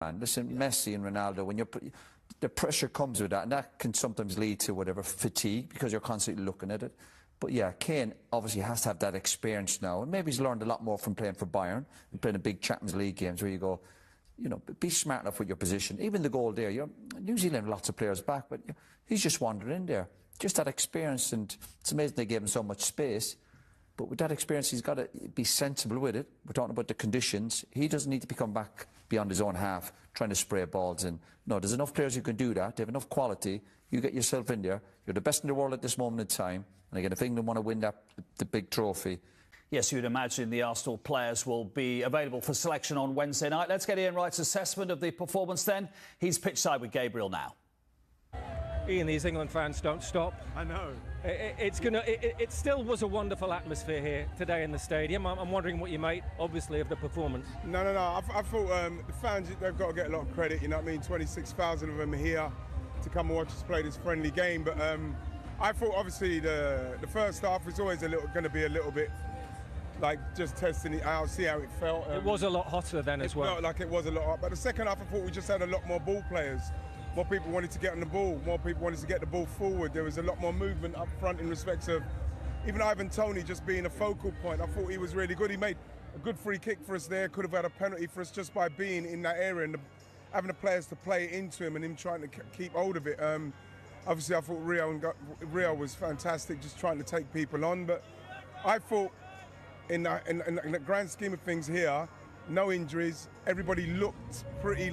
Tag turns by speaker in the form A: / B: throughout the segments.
A: And listen, Messi and Ronaldo, when the pressure comes with that, and that can sometimes lead to whatever fatigue because you're constantly looking at it. But yeah, Kane obviously has to have that experience now, and maybe he's learned a lot more from playing for Bayern and playing in big Champions League games where you go, you know, be smart enough with your position. Even the goal there, New Zealand lots of players back, but he's just wandered in there. Just that experience, and it's amazing they gave him so much space. But with that experience, he's got to be sensible with it. We're talking about the conditions. He doesn't need to become back beyond his own half, trying to spray balls in. No, there's enough players who can do that. They have enough quality. You get yourself in there. You're the best in the world at this moment in time. And again, if England want to win the big trophy.
B: Yes, you'd imagine the Arsenal players will be available for selection on Wednesday night. Let's get Ian Wright's assessment of the performance then. He's pitch side with Gabriel now.
C: Ian, these England fans don't stop.
D: I know.
C: It still was a wonderful atmosphere here today in the stadium. I'm wondering what you make, obviously, of the performance.
D: No. I thought the fans, they've got to get a lot of credit, you know what I mean? 26,000 of them are here to come and watch us play this friendly game. But I thought, obviously, the first half was always going to be a little bit like just testing it out, see how it felt.
C: It was a lot hotter then as well.
D: It felt like it was a lot hot. But the second half, I thought we just had a lot more ball players. More people wanted to get on the ball. More people wanted to get the ball forward. There was a lot more movement up front in respect of even Ivan Toney just being a focal point. I thought he was really good. He made a good free kick for us there. Could have had a penalty for us just by being in that area and having the players to play into him and him trying to keep hold of it. Obviously, I thought Rio was fantastic, just trying to take people on. But I thought in the grand scheme of things here, no injuries. Everybody looked pretty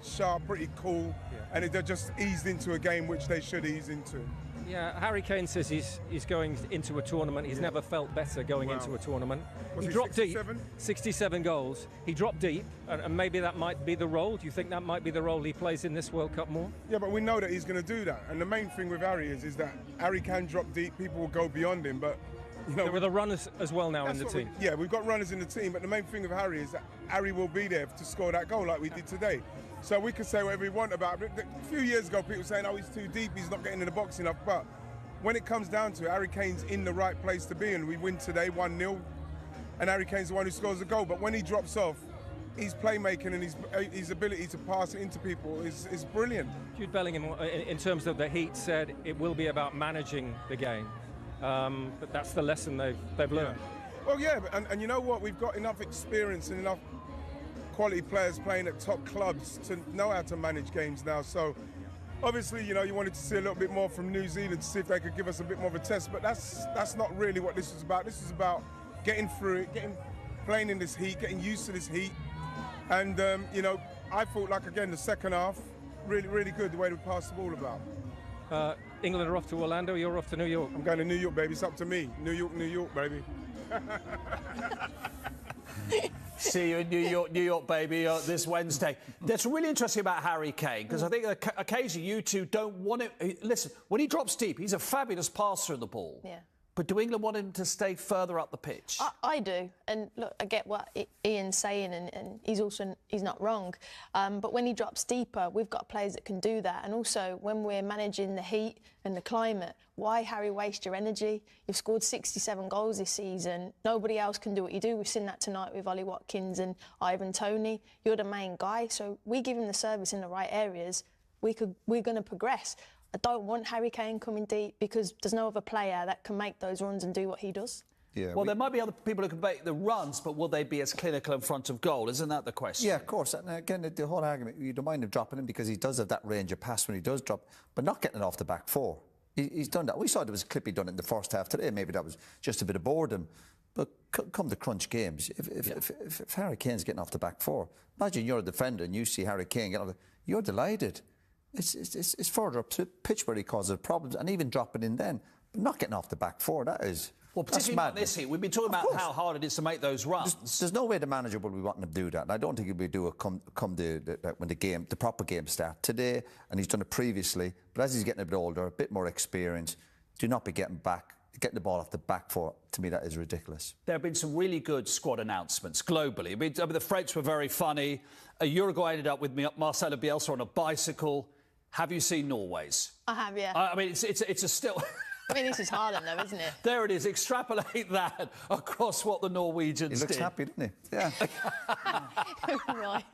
D: sharp, pretty cool, and they just eased into a game which they should ease into.
C: Yeah, Harry Kane says he's going into a tournament. He's never felt better going into a tournament.
D: Was
C: he
D: dropped
C: 67? Deep, 67 goals. He dropped deep, and maybe that might be the role. Do you think that might be the role he plays in this World Cup more?
D: Yeah, but we know that he's going to do that. And the main thing with Harry is that Harry can drop deep. People will go beyond him, but you know,
C: there are the runners as well now in the team.
D: We've got runners in the team, but the main thing with Harry is that Harry will be there to score that goal like we did today. So we can say whatever we want about it. A few years ago, people were saying, oh, he's too deep, he's not getting in the box enough. But when it comes down to it, Harry Kane's in the right place to be, and we win today 1-0, and Harry Kane's the one who scores the goal. But when he drops off, his playmaking and his ability to pass it into people is brilliant.
C: Jude Bellingham, in terms of the heat, said it will be about managing the game. But that's the lesson they've learned.
D: Well, yeah, and you know what? We've got enough experience and enough quality players playing at top clubs to know how to manage games now. So obviously, you know, you wanted to see a little bit more from New Zealand to see if they could give us a bit more of a test, but that's not really what this is about. This is about getting through it, playing in this heat, getting used to this heat. And you know, I thought, like, again, the second half really good, the way we passed the ball about.
C: England are off to Orlando, you're off to New York.
D: I'm going to New York, baby. It's up to me. New York, baby.
B: See you in New York, baby, this Wednesday. That's really interesting about Harry Kane, because I think occasionally you two don't want it. Listen, when he drops deep, he's a fabulous passer of the ball.
E: Yeah.
B: But do England want him to stay further up the pitch?
E: I do, and look, I get what Ian's saying, and he's not wrong. But when he drops deeper, we've got players that can do that. And also, when we're managing the heat and the climate, why, Harry, waste your energy? You've scored 67 goals this season. Nobody else can do what you do. We've seen that tonight with Ollie Watkins and Ivan Toney. You're the main guy, so we give him the service in the right areas. We're going to progress. I don't want Harry Kane coming deep because there's no other player that can make those runs and do what he does.
A: Yeah,
B: well, there might be other people who can make the runs, but will they be as clinical in front of goal? Isn't that the question?
A: Yeah, of course. And again, the whole argument, you don't mind him dropping him because he does have that range of pass when he does drop, but not getting it off the back four. He's done that. We saw there was a clip he'd done it in the first half today. Maybe that was just a bit of boredom. But come to crunch games, if Harry Kane's getting off the back four, imagine you're a defender and you see Harry Kane getting off you're delighted. It's further up to the pitch where he causes problems, and even dropping in then, but not getting off the back four. That is,
B: well, particularly about this heat. We've been talking about how hard it is to make those runs.
A: There's no way the manager will be wanting to do that, and I don't think he'll be do it when the proper game starts today. And he's done it previously, but as he's getting a bit older, a bit more experience, do not be getting the ball off the back four. To me, that is ridiculous.
B: There have been some really good squad announcements globally. I mean, the French were very funny. Uruguay ended up with Marcelo Bielsa on a bicycle. Have you seen Norway's?
E: I have, yeah.
B: I mean, it's a still...
E: I mean, this is Haaland, though, isn't it?
B: There it is. Extrapolate that across what the Norwegians
A: He looks
B: did.
A: happy, doesn't he? Yeah.
E: Right.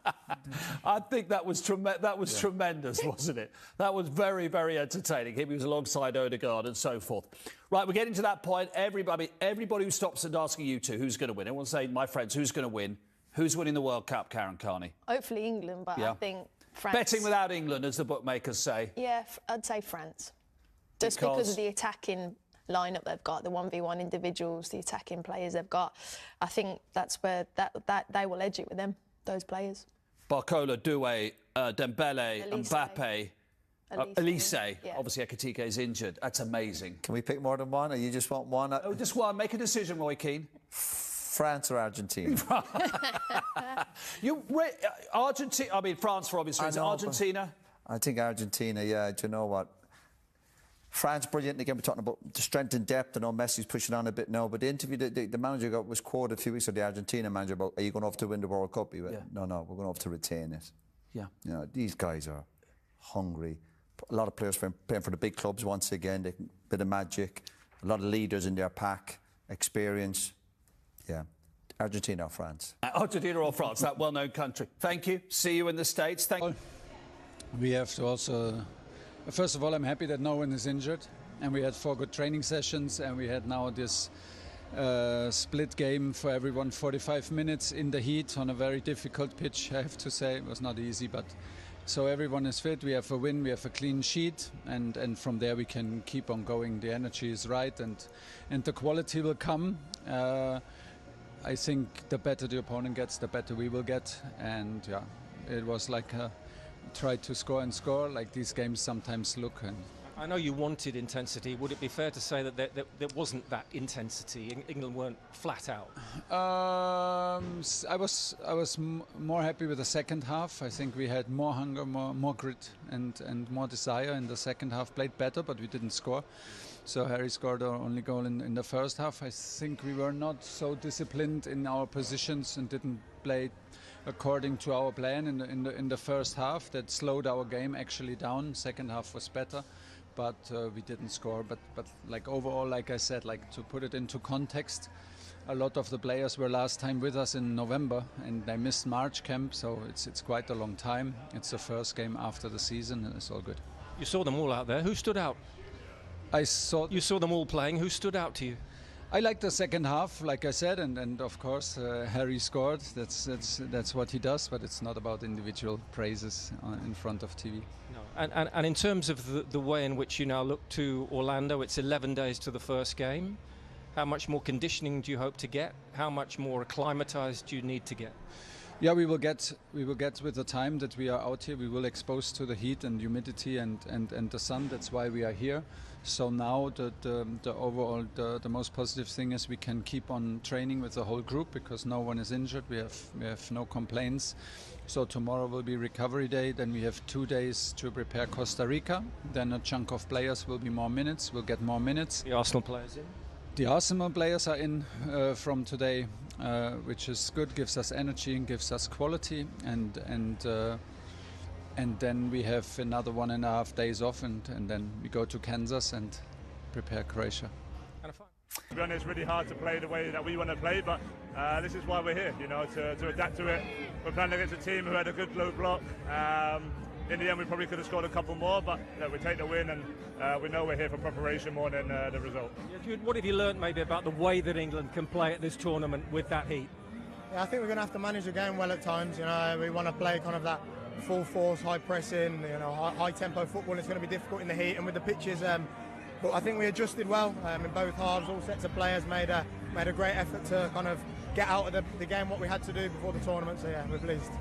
B: I think that was tremendous, wasn't it? That was very, very entertaining. He was alongside Odegaard and so forth. Right, we're getting to that point. Everybody who stops and asking you two who's going to win. Everyone say, my friends, who's going to win? Who's winning the World Cup, Karen Carney?
E: Hopefully England, but
B: Yeah.
E: I think France.
B: Betting without England, as the bookmakers say.
E: Yeah, I'd say France. Just because of the attacking lineup they've got, the 1v1 individuals, the attacking players they've got. I think that's where that they will edge it with them, those players.
B: Barcola, Doué, Dembele,
E: Elise.
B: Mbappe, Elise.
E: Yeah.
B: Obviously, Ekitike is injured. That's amazing.
A: Can we pick more than one, or you just want one?
B: Oh, just one. Make a decision, Roy Keane.
A: France or Argentina?
B: Argentina. I mean, France for obvious reasons. Argentina.
A: I think Argentina. Yeah. Do you know what? France brilliant. Again, we're talking about the strength and depth. I know Messi's pushing on a bit now, but the interview the manager was quoted a few weeks ago, the Argentina manager, about, are you going off to win the World Cup? He went, no, we're going off to retain it.
B: Yeah.
A: You know, these guys are hungry. A lot of players playing for the big clubs once again. A bit of magic. A lot of leaders in their pack. Experience. Yeah. Argentina or France?
B: Argentina or France, that well-known country. Thank you. See you in the States. Thank you.
F: We have to also... First of all, I'm happy that no one is injured. And we had 4 good training sessions. And we had now this split game for everyone, 45 minutes in the heat on a very difficult pitch, I have to say. It was not easy, but... So everyone is fit, we have a win, we have a clean sheet, and from there we can keep on going. The energy is right, and the quality will come. I think the better the opponent gets, the better we will get. And yeah, it was like try to score and score, like these games sometimes look. And
C: I know you wanted intensity. Would it be fair to say that there wasn't that intensity? England weren't flat out.
F: I was more happy with the second half. I think we had more hunger, more grit, and more desire in the second half. Played better, but we didn't score. So Harry scored our only goal in the first half. I think we were not so disciplined in our positions and didn't play according to our plan in the first half. That slowed our game actually down. Second half was better, but we didn't score. But like overall, like I said, like to put it into context, a lot of the players were last time with us in November and they missed March camp, so it's quite a long time. It's the first game after the season and it's all good.
C: You saw them all out there. Who stood out? You saw them all playing. Who stood out to you?
F: I liked the second half, like I said, and of course Harry scored. That's what he does, but it's not about individual praises in front of TV.
C: No. And in terms of the way in which you now look to Orlando, it's 11 days to the first game. How much more conditioning do you hope to get? How much more acclimatized do you need to get?
F: Yeah, we will get with the time that we are out here. We will expose to the heat and humidity and the sun. That's why we are here. So now the overall the most positive thing is we can keep on training with the whole group because no one is injured. We have no complaints. So tomorrow will be recovery day. Then we have 2 days to prepare Costa Rica. Then a chunk of players will be more minutes. We'll get more minutes.
C: The Arsenal players in?
F: The Arsenal players are in from today, which is good. Gives us energy and gives us quality. And then we have another 1.5 days off, and then we go to Kansas and prepare Croatia.
G: To be honest, it's really hard to play the way that we want to play, but this is why we're here, you know, to adapt to it. We're playing against a team who had a good low block. In the end, we probably could have scored a couple more, but we take the win, and we know we're here for preparation more than the result.
C: What have you learned maybe about the way that England can play at this tournament with that heat?
H: Yeah, I think we're going to have to manage the game well at times. You know, we want to play kind of that full force, high pressing, you know, high tempo football. It's going to be difficult in the heat and with the pitches. But I think we adjusted well in both halves. All sets of players made a great effort to kind of get out of the game what we had to do before the tournament. So yeah, we're pleased.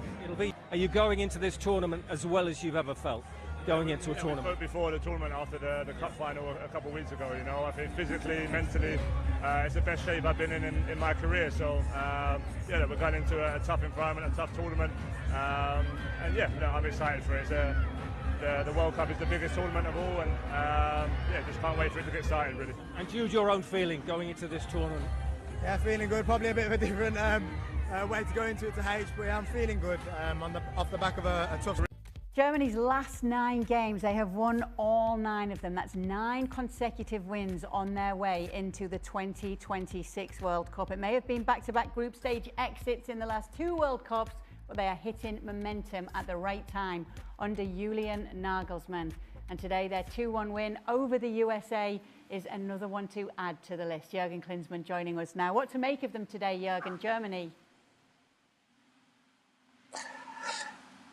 C: Are you going into this tournament as well as you've ever felt? Going into a tournament?
G: We spoke before the tournament after the cup final a couple of weeks ago. You know, I think physically, mentally, it's the best shape I've been in my career. So yeah, we're going into a tough environment, a tough tournament, and yeah, you know, I'm excited for it. The World Cup is the biggest tournament of all, and yeah, just can't wait for it to get started, really.
C: And Jude, your own feeling going into this tournament?
H: Yeah, feeling good. Probably a bit of a different way to go into it to H, but yeah, I'm feeling good off the back of a tough.
I: Germany's last 9 games, they have won all 9 of them. That's 9 consecutive wins on their way into the 2026 World Cup. It may have been back-to-back group stage exits in the last 2 World Cups, but they are hitting momentum at the right time under Julian Nagelsmann. And today, their 2-1 win over the USA is another one to add to the list. Jurgen Klinsmann joining us now. What to make of them today, Jurgen? Germany.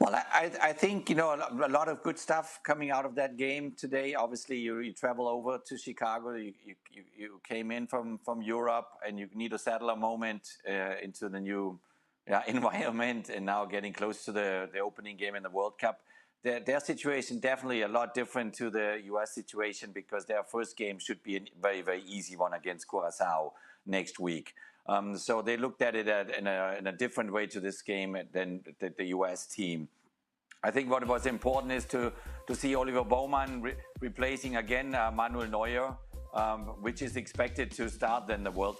J: Well, I think, you know, a lot of good stuff coming out of that game today. Obviously, you travel over to Chicago. You came in from Europe, and you need to settle a moment into the new environment, and now getting close to the opening game in the World Cup. Their situation definitely a lot different to the US situation, because their first game should be a very, very easy one against Curaçao next week. So they looked at it in a different way to this game than the US team. I think what was important is to see Oliver Baumann replacing again Manuel Neuer, which is expected to start then the World